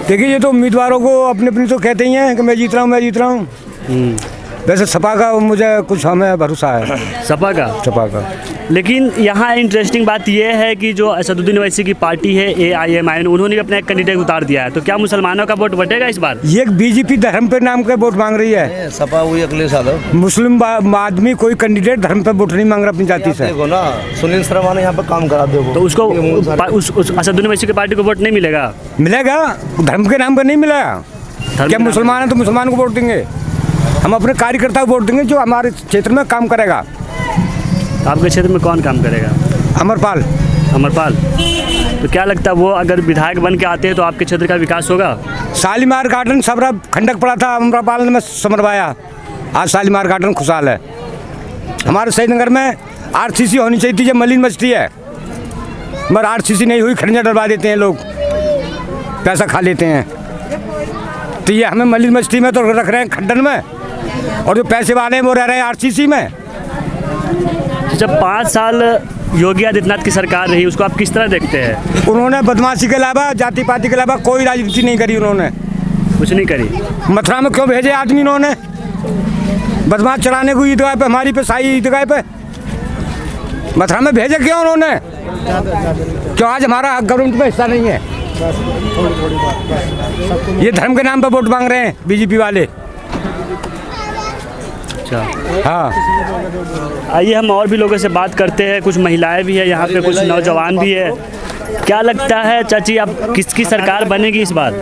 देखिए ये तो उम्मीदवारों को अपने अपनी तो कहते ही हैं कि मैं जीत रहा हूँ। वैसे सपा का मुझे कुछ हमें भरोसा है। सपा का। लेकिन यहाँ इंटरेस्टिंग बात यह है कि जो असदुद्दीन ओवैसी की पार्टी है AIMIN, उन्होंने भी अपना एक कैंडिडेट उतार दिया है। तो क्या मुसलमानों का वोट बटेगा इस बार? ये बीजेपी धर्म पे नाम का वोट मांग रही है। सपा हुई अगले साल मुस्लिम आदमी कोई कैंडिडेट धर्म पे वोट नहीं मांग रहा अपनी जाति से। देखो ना, सुनील शर्मा ने यहाँ पे काम करा दो, तो उसको उस असदुद्दीन ओवैसी की पार्टी को वोट नहीं मिलेगा? मिलेगा, धर्म के नाम पर नहीं मिलेगा। क्या मुसलमान है तो मुसलमान को वोट देंगे? हम अपने कार्यकर्ता को वोट देंगे जो हमारे क्षेत्र में काम करेगा। आपके क्षेत्र में कौन काम करेगा? अमरपाल। तो क्या लगता है वो अगर विधायक बन के आते हैं तो आपके क्षेत्र का विकास होगा? शालीमार गार्डन सबरा खंडक पड़ा था, अमरपाल ने समरवाया। आज शालीमार गार्डन खुशहाल है। हमारे शहीदनगर में RCC होनी चाहिए थी, जब मलिन मस्ती है, मगर RCC नहीं हुई, खड़िया डलवा देते हैं लोग, पैसा खा लेते हैं। तो ये हमें मलिन मस्ती में तो रख रहे हैं खड्डन में, और जो पैसे वाले हैं वो रह रहे हैं RCC में। जब 5 साल योगी आदित्यनाथ की सरकार रही, उसको आप किस तरह देखते हैं? उन्होंने बदमाशी के अलावा, जाति पाति के अलावा कोई राजनीति नहीं करी। उन्होंने कुछ नहीं करी। मथुरा में क्यों भेजे आदमी? उन्होंने बदमाश चलाने को ईदगाह पे, हमारी पे शाही ईदगाह पे मथुरा में भेजे क्यों उन्होंने? क्यों आज हमारा गवर्नमेंट में हिस्सा नहीं है? ये धर्म के नाम पर वोट मांग रहे हैं बीजेपी वाले। अच्छा, हाँ। आइए हम और भी लोगों से बात करते हैं। कुछ महिलाएं भी है यहाँ पे, कुछ नौजवान भी है। क्या लगता है चाची, अब किसकी सरकार बनेगी इस बार?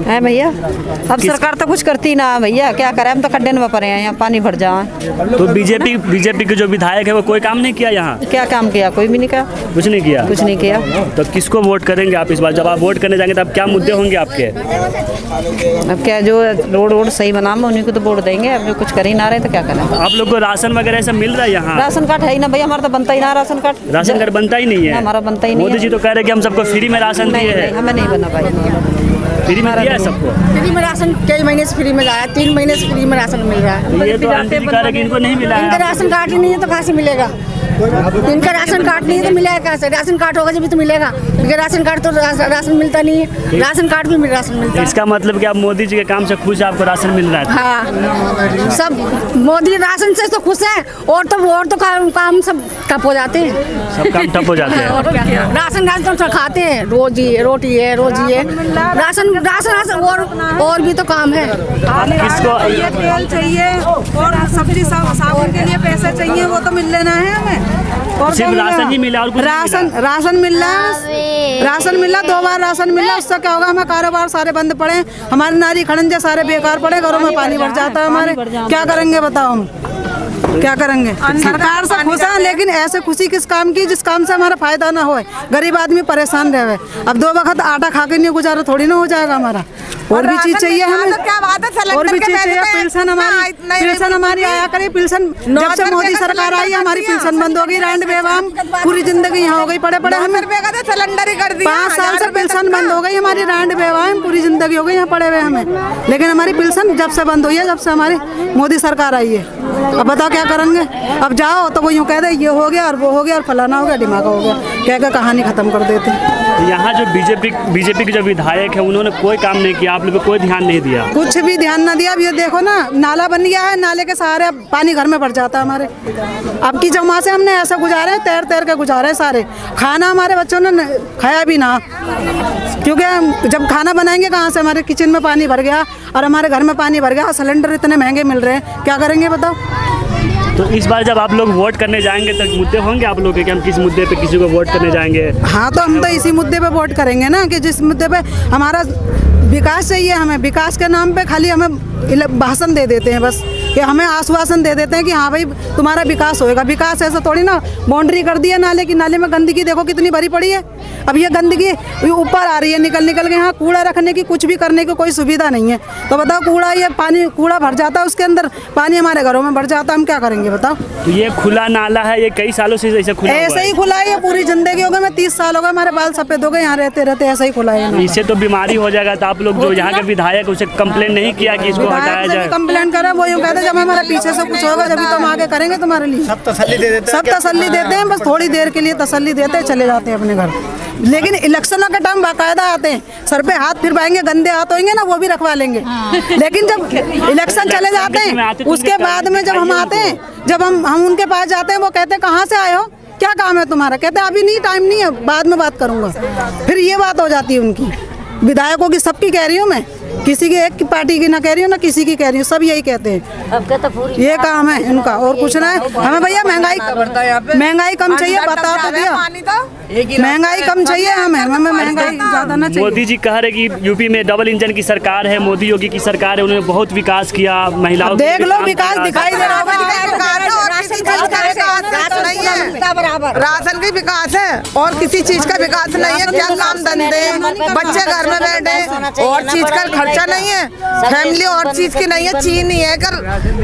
है भैया, अब सरकार तो कुछ करती ना भैया, क्या करें, हम तो खड्डे में पड़े हैं, यहाँ पानी भर जाए। तो बीजेपी के जो विधायक है वो कोई काम नहीं किया यहाँ? क्या काम किया? कोई भी नहीं किया। कुछ नहीं किया। तो किसको वोट करेंगे आप इस बार? जब आप वोट करने जाएंगे तब क्या मुद्दे होंगे आपके? अब क्या जो रोड सही बना उन्हीं को तो वोट देंगे। अब जो कुछ कर ही ना रहे तो क्या करें। आप लोग को राशन वगैरह सब मिल रहा है यहाँ? राशन कार्ड है ही ना भैया, हमारा तो बनता ही ना राशन कार्ड। राशन कार्ड बनता ही नहीं है? हमारा बनता ही नहीं। मोदी जी तो कह रहे कि हम सबको फ्री में राशन दिए हैं। हमें नहीं बना भाई, फ्री में दिया है सबको। फ्री में राशन कई महीने से फ्री में आया, 3 महीने से फ्री में राशन मिल रहा है। ये तो आंटी जी कह रहे कि इनको नहीं मिला है। इनका राशन कार्ड ही नहीं है तो कहाँ से मिलेगा? इनका राशन कार्ड नहीं है तो मिलेगा कहाँ से? राशन कार्ड होगा जब तो मिलेगा। इनका राशन कार्ड तो राशन मिलता नहीं है। राशन कार्ड भी राशन मिलता है। इसका मतलब कि आप मोदी जी के काम से खुश, आपको राशन मिल रहा है? हाँ, सब मोदी राशन से तो खुश है, और तो काम सब ठप हो जाते हैं। सब काम ठप हो जाते हैं। राशन तो खाते हैं, रोजी है राशन और भी तो काम है। किसको तेल चाहिए और सब्जी साबुन के लिए पैसे चाहिए, वो तो मिल लेना है हमें। और सिर्फ राशन ही मिला और कुछ राशन मिल रहा 2 बार राशन मिला। उससे क्या होगा? हमारे कारोबार सारे बंद पड़े, हमारे नारी खड़ंजे सारे बेकार पड़े, घरों में पानी भर जाता है हमारे। क्या करेंगे बताओ? हम क्या करेंगे? सरकार से खुश है, लेकिन ऐसे खुशी किस काम की जिस काम से हमारा फायदा ना हो, गरीब आदमी परेशान रहे। अब 2 वक्त आटा खा के नहीं गुजारा थोड़ी ना हो जाएगा हमारा। और भी चीज चाहिए हमें, और भी चीज चाहिए। पिल्सन हमारी आया करे। पिल्सन जब से मोदी सरकार आई हमारी पिल्सन बंद हो गई। रैंड बेवाम पूरी जिंदगी यहाँ हो गई, पड़े हमें सिलेंडर ही कर दिया। 5 साल से पिल्सन बंद हो गई हमारी। रैंड बेवाम पूरी जिंदगी हो गई यहाँ पड़े हुए हमें, लेकिन हमारी पिल्सन जब से बंद हुई है, जब से हमारी मोदी सरकार आई है। अब बताओ क्या करेंगे? अब जाओ तो वो यूँ कह दे ये हो गया और वो हो गया और फलाना हो गया, दिमाग हो गया, क्या कहानी खत्म कर देते। यहाँ जो बीजेपी के जो विधायक है उन्होंने कोई काम नहीं किया, आप लोग को कोई ध्यान नहीं दिया? कुछ भी ध्यान ना दिया। अब ये देखो ना, नाला बन गया है, नाले के सहारे पानी घर में भर जाता है हमारे। अब की जमा से हमने ऐसा गुजारे, तैर के गुजारे सारे। खाना हमारे बच्चों ने खाया भी ना, क्योंकि जब खाना बनाएंगे कहाँ से? हमारे किचन में पानी भर गया और हमारे घर में पानी भर गया। सिलेंडर इतने महंगे मिल रहे हैं, क्या करेंगे बताओ? तो इस बार जब आप लोग वोट करने जाएंगे तो मुद्दे होंगे आप लोग के कि हम किस मुद्दे पे किसी को वोट करने जाएंगे? हाँ, तो हम तो इसी मुद्दे पे वोट करेंगे ना, कि जिस मुद्दे पे हमारा विकास चाहिए। हमें विकास के नाम पे खाली हमें भाषण दे देते हैं बस, कि हमें आश्वासन दे देते हैं कि हाँ भाई तुम्हारा विकास होएगा। विकास ऐसा थोड़ी ना, बाउंड्री कर दी है नाले की, नाले में गंदगी देखो कितनी भरी पड़ी है। अब ये गंदगी ऊपर आ रही है निकल के, यहाँ कूड़ा रखने की कुछ भी करने की कोई सुविधा नहीं है। तो बताओ, कूड़ा ये पानी कूड़ा भर जाता है, उसके अंदर पानी हमारे घरों में भर जाता है, हम क्या करेंगे बताओ? तो ये खुला नाला है, ये कई सालों से ऐसे खुला ऐसे ही खुला है, ये पूरी जिंदगी हो गई। मैं 30 साल हो गए, हमारे बाल सफेद हो गए, यहाँ रहते रहते ऐसा ही खुला है। इससे तो बीमारी हो जाएगा। तो आप लोग जो यहाँ के विधायक उसे कंप्लेन नहीं किया कि इसको हटाया जाए? कंप्लेन करा, वो यूँ कहते जब हमारे पीछे से कुछ होगा जब तो हम आगे करेंगे तुम्हारे लिए। सब तसल्ली देते हैं, बस थोड़ी देर के लिए तसल्ली देते हैं, चले जाते हैं अपने घर। लेकिन इलेक्शनों के टाइम बाकायदा आते हैं, सर पे हाथ फिरवाएंगे, गंदे हाथ होंगे ना वो भी रखवा लेंगे। लेकिन जब इलेक्शन चले जाते हैं उसके बाद में जब हम आते हैं, जब हम उनके पास जाते हैं, वो कहते हैं कहाँ से आए हो, क्या काम है तुम्हारा, कहते हैं अभी नहीं, टाइम नहीं है, बाद में बात करूँगा। फिर ये बात हो जाती है उनकी। विधायकों की सबकी कह रही हूँ मैं, किसी की एक पार्टी की ना कह रही हूँ ना किसी की कह रही हूँ, सब यही कहते हैं। ये काम है इनका और कुछ ना है। हमें भैया महंगाई कम चाहिए, बता तो दिया, महंगाई कम चाहिए हमें महंगाई ज्यादा ना चाहिए। मोदी जी कह रहे कि यूपी में डबल इंजन की सरकार है, मोदी योगी की सरकार है, उन्होंने बहुत विकास किया, महिलाओं देख लो विकास दिखाई दे रहा होगा। राशन का विकास है और किसी चीज का विकास नहीं है। क्या काम धंधे, बच्चे घर में बैठे, और चीज का खर्चा नहीं है, फैमिली और चीज की नहीं है, चीनी है, अगर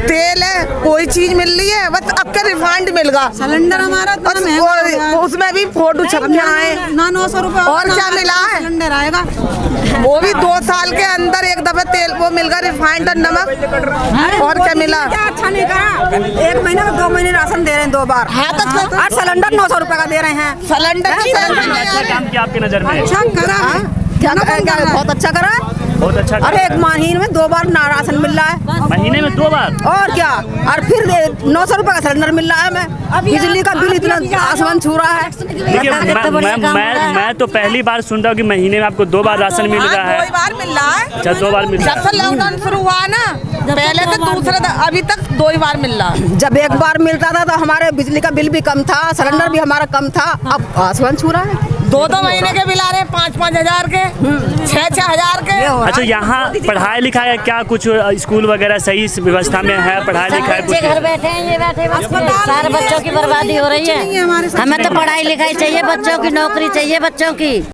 तेल है, कोई चीज मिल रही है, बस अब क्या रिफाइंड मिल गया, सिलेंडर हमारा उसमें भी फोटो छप के आए, 900 रुपए और क्या मिला है, सिलेंडर आएगा, वो भी 2 साल के अंदर एक दफे तेल वो मिल गया, रिफाइंड और नमक, और क्या मिला। अच्छा नहीं करा, 1 महीने में 2 महीने राशन दे रहे हैं 2 बार। हाँ तो आज सिलेंडर 900 रुपए का दे रहे हैं। सिलेंडर अच्छा काम किया आपकी नजर में? अच्छा करा है, क्या बहुत अच्छा करा है। बहुत अच्छा। अरे 1 महीने में 2 बार राशन मिल रहा है, महीने में 2 बार, और क्या। और फिर 900 रुपए का सिलेंडर मिल रहा है हमें, बिजली का बिल इतना आसमान छू रहा है। देखिए मैं तो पहली बार सुन रहा हूँ कि महीने में आपको 2 बार राशन मिल रहा है। 2 बार मिल रहा है। अच्छा 2 बार मिल रहा जब से लॉकडाउन शुरू हुआ ना, पहले तो दूसरा, अभी तक 2 ही बार मिल रहा है। जब 1 बार मिलता था तो हमारे बिजली का बिल भी कम था, सिलेंडर भी हमारा कम था, अब आसमान छू रहा है। 2 महीने के बिल आ रहे हैं, 5-5 हजार के, 6-6 हजार के। अच्छा यहाँ पढ़ाई लिखाई क्या कुछ स्कूल वगैरह सही व्यवस्था में है? पढ़ाई लिखाई बच्चे घर बैठे हैं, ये बैठे सारे बच्चों की बर्बादी हो रही है। हमें तो पढ़ाई लिखाई चाहिए, बच्चों की नौकरी चाहिए, बच्चों की।